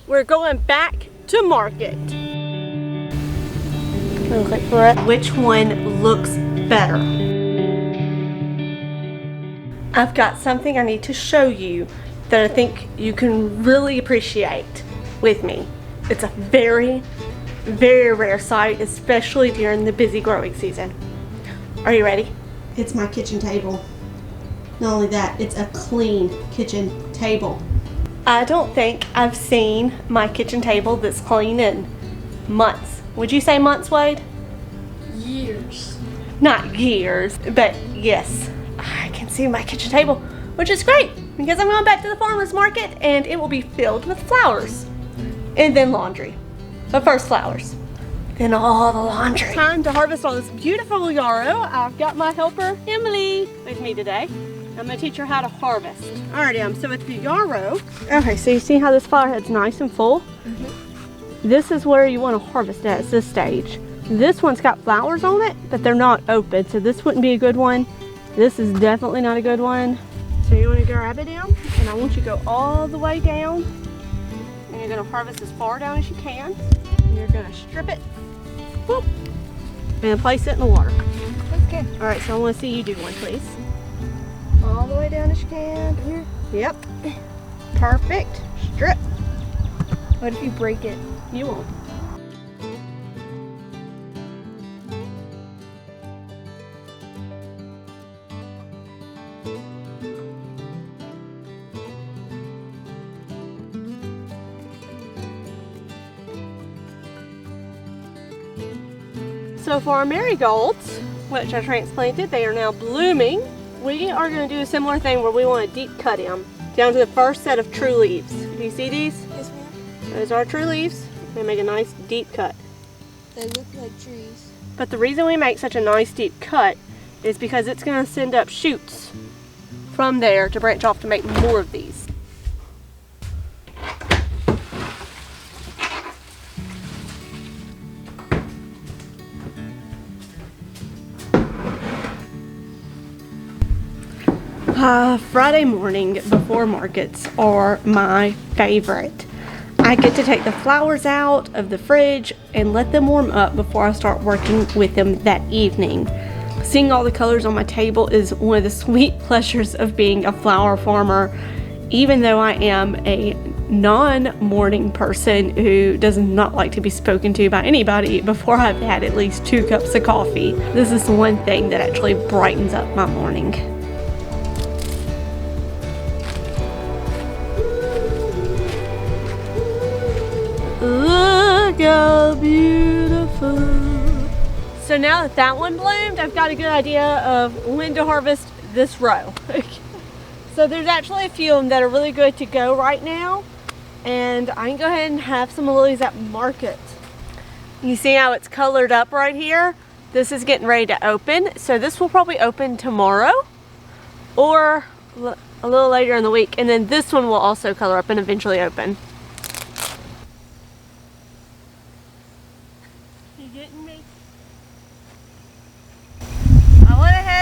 we're going back to market. Look for it. Which one looks better? I've got something I need to show you that I think you can really appreciate with me. It's a very, very rare sight, especially during the busy growing season. Are you ready? It's my kitchen table. Not only that, it's a clean kitchen table. I don't think I've seen my kitchen table this clean in months. Would you say months, Wade? Years. Not years, but yes. I can see my kitchen table, which is great because I'm going back to the farmer's market and it will be filled with flowers. And then laundry. But first flowers. Then all the laundry. Time to harvest all this beautiful yarrow. I've got my helper, Emily, with me today. I'm gonna teach her how to harvest. Alrighty, so with the yarrow, okay, so you see how this flower head's nice and full? Mm-hmm. This is where you wanna harvest it at this stage. This one's got flowers on it, but they're not open, so this wouldn't be a good one. This is definitely not a good one. So you wanna grab it down, and I want you to go all the way down, and you're gonna harvest as far down as you can, and you're gonna strip it, whoop, and place it in the water. Okay. Alright, so I wanna see you do one, please. All the way down as you can. Here. Yep. Perfect. Strip. What if you break it? You won't. So for our marigolds, which I transplanted, they are now blooming. We are going to do a similar thing where we want to deep cut them down to the first set of true leaves. Do you see these? Yes, ma'am. Those are true leaves. They make a nice deep cut. They look like trees. But the reason we make such a nice deep cut is because it's going to send up shoots from there to branch off to make more of these. Friday morning before markets are my favorite. I get to take the flowers out of the fridge and let them warm up before I start working with them that evening. Seeing all the colors on my table is one of the sweet pleasures of being a flower farmer, even though I am a non-morning person who does not like to be spoken to by anybody before I've had at least 2 cups of coffee. This is the one thing that actually brightens up my morning. Look how beautiful. So now that that one bloomed, I've got a good idea of when to harvest this row. So there's actually a few of them that are really good to go right now, and I can go ahead and have some of these at market. You see how it's colored up right here? This is getting ready to open, so this will probably open tomorrow or a little later in the week, and then this one will also color up and eventually open.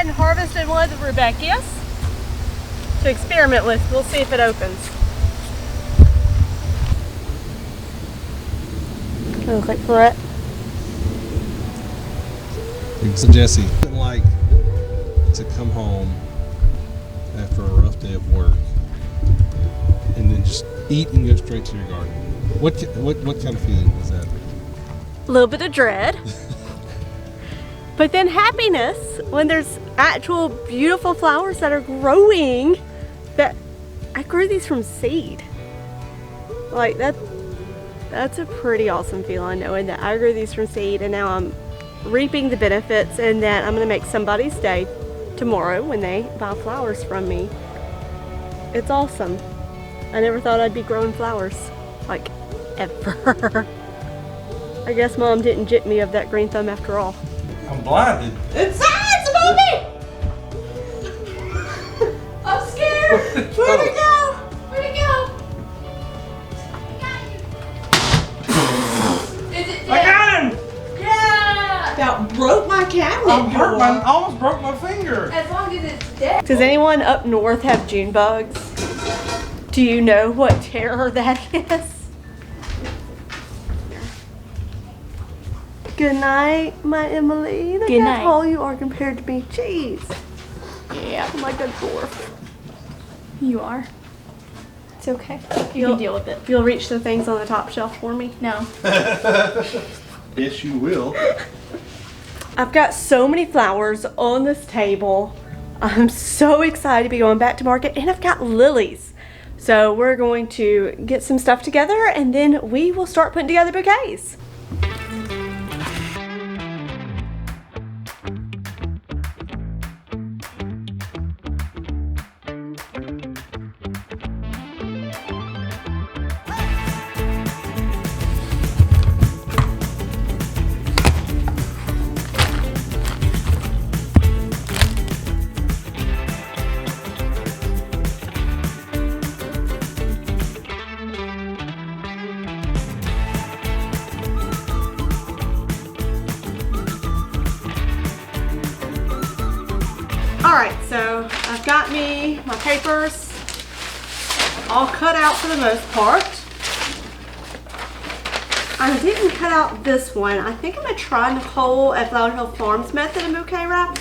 And harvested one of the Rebecca's to experiment with. We'll see if it opens. Look for it. So Jesse wouldn't like to come home after a rough day of work and then just eat and go straight to your garden. What kind of feeling is that? A little bit of dread. But then happiness when there's actual beautiful flowers that are growing. That I grew these from seed. Like that's a pretty awesome feeling, knowing that I grew these from seed and now I'm reaping the benefits, and that I'm gonna make somebody's day tomorrow when they buy flowers from me. It's awesome. I never thought I'd be growing flowers, like, ever. I guess Mom didn't jip me of that green thumb after all. I'm blinded. It's above me! I'm scared! Where'd it go? Where'd it go? I got you. Is it dead? I got him! Yeah! About broke my cabinet I almost broke my finger. As long as it's dead. Does anyone up north have June bugs? Do you know what terror that is? Good night, my Emily. Look Good how night. tall you are compared to me. Jeez. Yeah. I'm like a dwarf. You are. It's okay. You can deal with it. You'll reach the things on the top shelf for me. No. Yes, you will. I've got so many flowers on this table. I'm so excited to be going back to market, and I've got lilies. So we're going to get some stuff together, and then we will start putting together bouquets. Alright, so I've got me my papers all cut out for the most part. I didn't cut out this one. I think I'm going to try Nicole at Flower Hill Farms method of bouquet wrap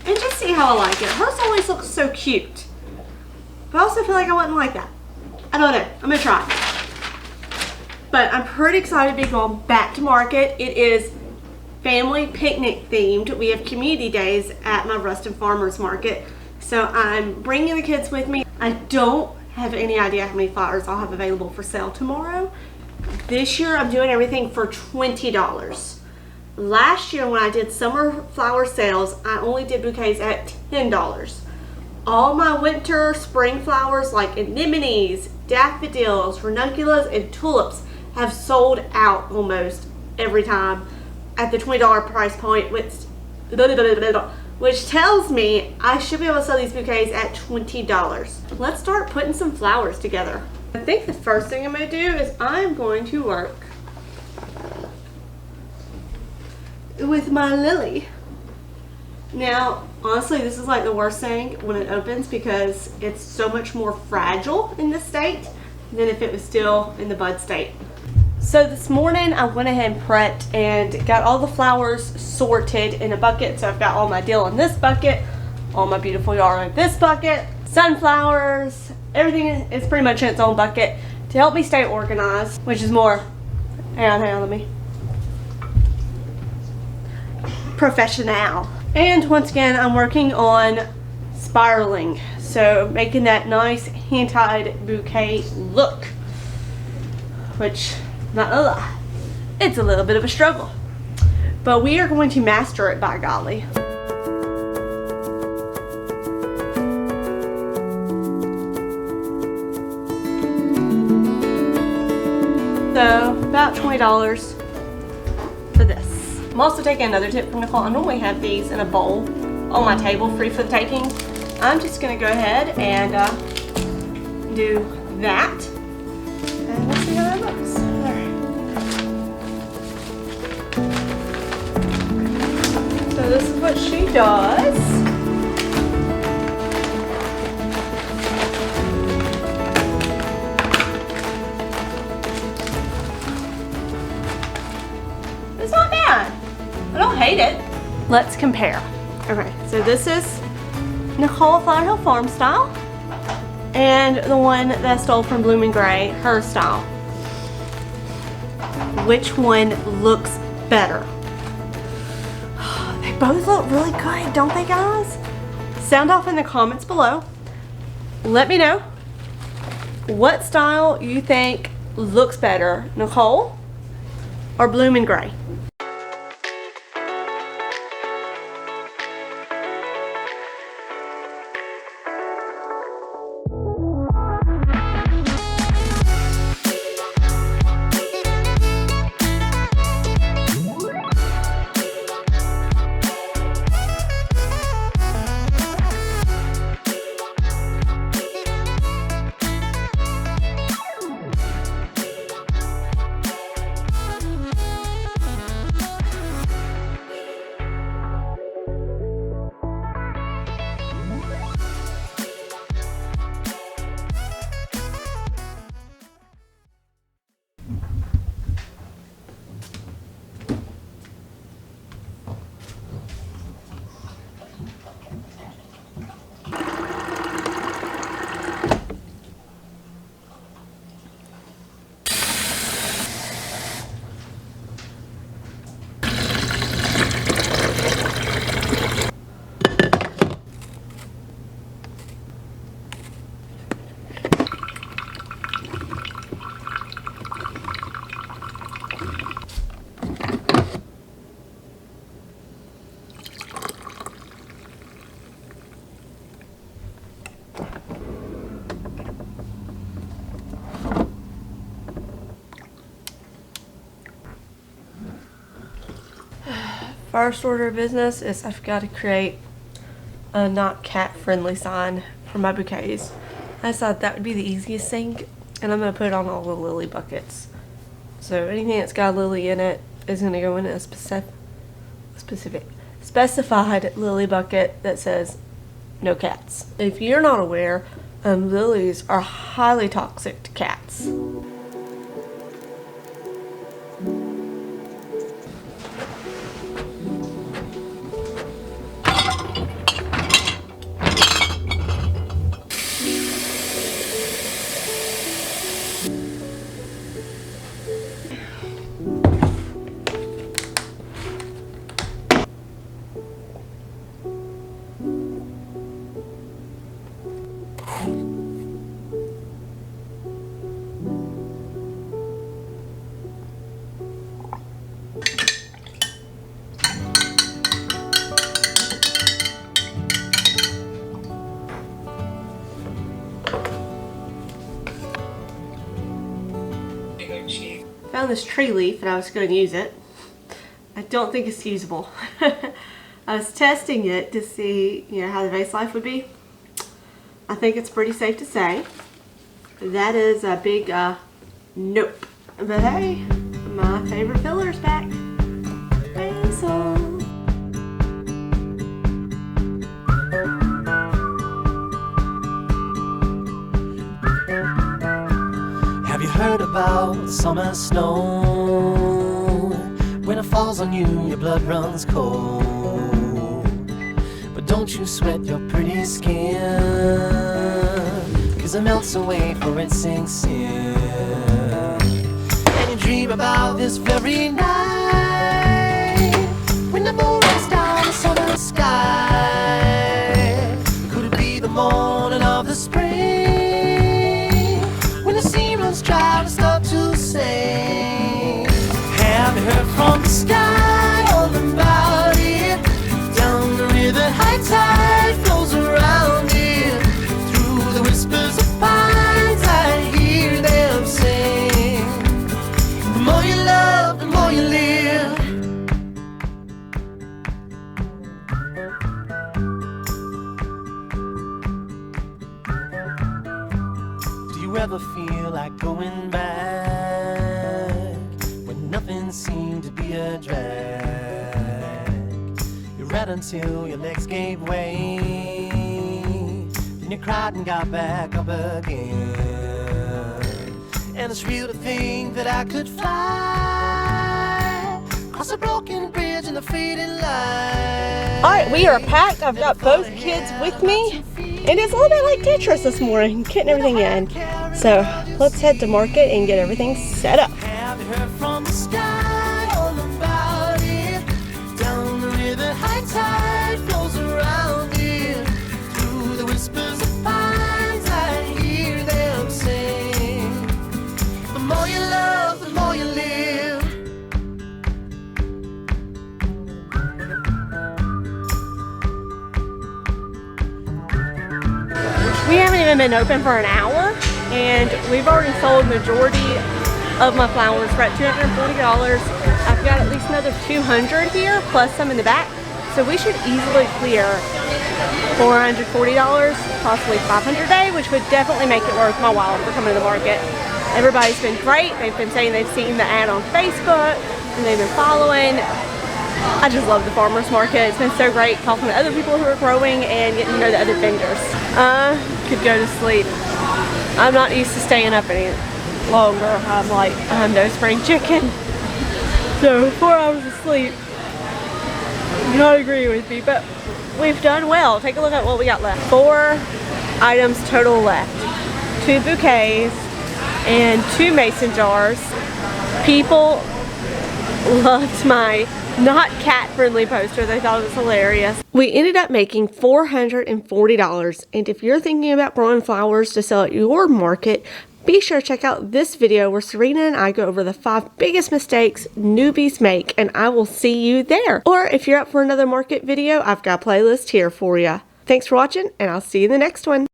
and just see how I like it. Hers always looks so cute, but I also feel like I wouldn't like that. I don't know. I'm going to try. But I'm pretty excited to be going back to market. It is family picnic themed. We have community days at my Ruston Farmers Market. So I'm bringing the kids with me. I don't have any idea how many flowers I'll have available for sale tomorrow. This year I'm doing everything for $20. Last year when I did summer flower sales, I only did bouquets at $10. All my winter spring flowers like anemones, daffodils, ranunculus, and tulips have sold out almost every time at the $20 price point, which tells me I should be able to sell these bouquets at $20. Let's start putting some flowers together. I think the first thing I'm going to do is I'm going to work with my lily. Now, honestly, this is like the worst thing when it opens because it's so much more fragile in this state than if it was still in the bud state. So this morning I went ahead and prepped and got all the flowers sorted in a bucket. So I've got all my dill in this bucket, all my beautiful yarrow in this bucket, sunflowers, everything is pretty much in its own bucket to help me stay organized, which is more, hang on, let me, professional. And once again, I'm working on spiraling. So making that nice hand-tied bouquet look, which, not gonna lie, it's a little bit of a struggle, but we are going to master it, by golly. So about $20 for this. I'm also taking another tip from Nicole. I normally have these in a bowl on my table free for the taking. I'm just gonna go ahead and do that. And let's see how that looks. Alright. So this is what she does. It's not bad. I don't hate it. Let's compare. Okay, so this is Nicole Flower Hill Farm style, and the one that I stole from Bloom and Gray, her style. Which one looks better? They both look really good, don't they, guys? Sound off in the comments below. Let me know what style you think looks better, Nicole or Bloom and Gray. First order of business is I've got to create a not cat friendly sign for my bouquets. I thought that would be the easiest thing, and I'm going to put it on all the lily buckets. So anything that's got a lily in it is going to go in a specified lily bucket that says no cats. If you're not aware, lilies are highly toxic to cats. Found this tree leaf and I was going to use it. I don't think it's usable. I was testing it to see, how the vase life would be. I think it's pretty safe to say that is a big nope. But hey, my favorite filler's back. Basil. Have you heard about summer snow? When it falls on you, your blood runs cold. But don't you sweat your pretty skin, 'cause it melts away for it sinks in. And you dream about this very night, when the moon rains down the summer sky. Could it be the morning of the spring, when the sea runs dry and start to sing? Have you heard from the sky all about it? Down the river, high tide flows around it. Through the whispers of pines, I hear them sing. The more you love, the more you live. Do you ever feel like going back, when nothing seemed to be a drag? You read until your legs gave way, then you cried and got back up again. And it's real to think that I could fly across a broken bridge in the fading light. Alright, we are packed. I've got both kids with me. And it's a little bit like Tetris this morning, getting everything in. So let's head to market and get everything set up. Have you heard from the sky all about it? Down the river, high tide flows around it. Through the whispers of pines, I hear them sing. The more you love, the more you live. We haven't even been open for an hour, and we've already sold majority of my flowers for at $240. I've got at least another 200 here, plus some in the back. So we should easily clear $440, possibly $500 a day, which would definitely make it worth my while for coming to the market. Everybody's been great. They've been saying they've seen the ad on Facebook, and they've been following. I just love the farmers market. It's been so great talking to other people who are growing and getting to know the other vendors. I could go to sleep. I'm not used to staying up any longer. I'm no spring chicken. So 4 hours of sleep, you don't agree with me, but we've done well. Take a look at what we got left. 4 items total left. 2 bouquets and 2 mason jars. People loved my not cat friendly poster. They thought it was hilarious. We ended up making $440, and if you're thinking about growing flowers to sell at your market, be sure to check out this video where Serena and I go over the 5 biggest mistakes newbies make, and I will see you there. Or if you're up for another market video, I've got a playlist here for you. Thanks for watching, and I'll see you in the next one.